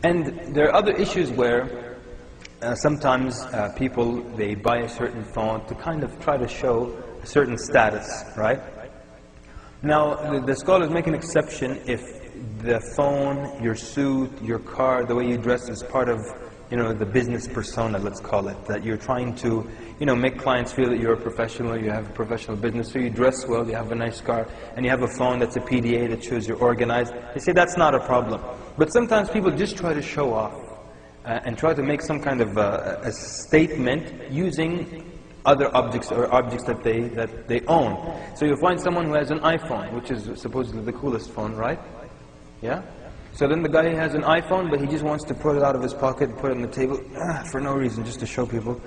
And there are other issues where sometimes people, they buy a certain phone to kind of try to show a certain status, right? Now, the scholars make an exception if the phone, your suit, your car, the way you dress is part of, the business persona, let's call it. That you're trying to, make clients feel that you're a professional, you have a professional business, so you dress well, you have a nice car, and you have a phone that's a PDA that shows you're organized. They say that's not a problem. But sometimes people just try to show off and try to make some kind of a statement using other objects or objects that they own. So you'll find someone who has an iPhone, which is supposedly the coolest phone, right? Yeah? So then the guy has an iPhone, but he just wants to pull it out of his pocket and put it on the table for no reason, just to show people,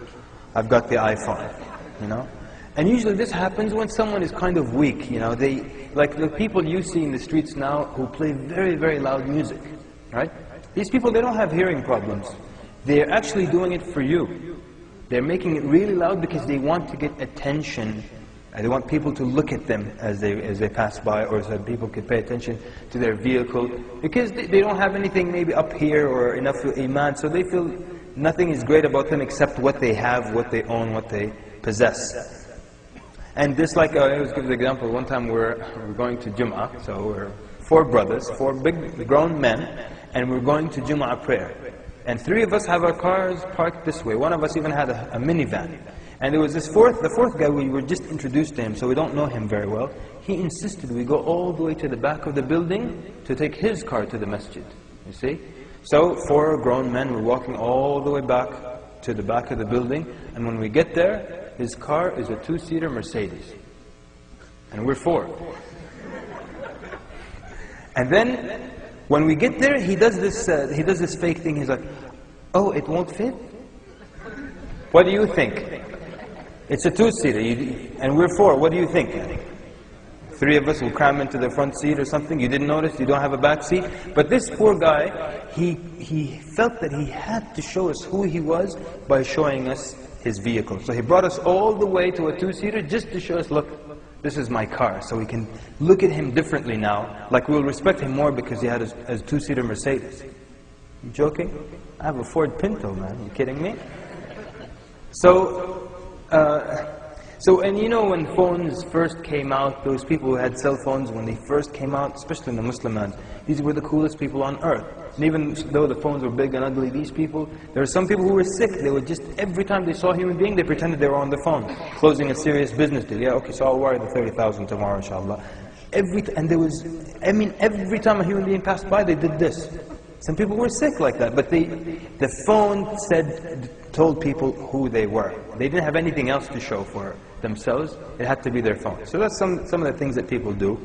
I've got the iPhone, And usually this happens when someone is kind of weak, like the people you see in the streets now who play very, very loud music, right? These people, they don't have hearing problems. They're actually doing it for you. They're making it really loud because they want to get attention. They want people to look at them as they pass by, or so that people can pay attention to their vehicle. Because they don't have anything maybe up here or enough iman, so they feel nothing is great about them except what they have, what they own, what they possess. And this, like, I always give the example, one time we're going to Jum'ah, so we're 4 brothers, 4 big grown men, and we're going to Jum'ah prayer. And 3 of us have our cars parked this way. One of us even had a minivan. And there was the fourth guy, we were just introduced to him, so we don't know him very well. He insisted we go all the way to the back of the building to take his car to the masjid, you see. So 4 grown men were walking all the way back to the back of the building, and when we get there, his car is a 2-seater Mercedes. And we're 4. And then, when we get there, he does this fake thing. He's like, oh, it won't fit? What do you think? It's a 2-seater, and we're 4. What do you think? 3 of us will cram into the front seat or something. You didn't notice, you don't have a back seat. But this poor guy, he felt that he had to show us who he was by showing us his vehicle. So he brought us all the way to a 2-seater just to show us, look, this is my car. So we can look at him differently now. Like we'll respect him more because he had a 2-seater Mercedes. You joking? I have a Ford Pinto, man. Are you kidding me? And when phones first came out, those people who had cell phones when they first came out, especially in the Muslim lands, these were the coolest people on earth. And even though the phones were big and ugly, these people, there were some people who were sick. They would just, every time they saw a human being, they pretended they were on the phone, closing a serious business deal. Yeah, okay, so I'll wire the 30,000 tomorrow, inshallah. Every time a human being passed by, they did this. Some people were sick like that, but the phone told people who they were. They didn't have anything else to show for themselves. It had to be their phone. So that's some of the things that people do.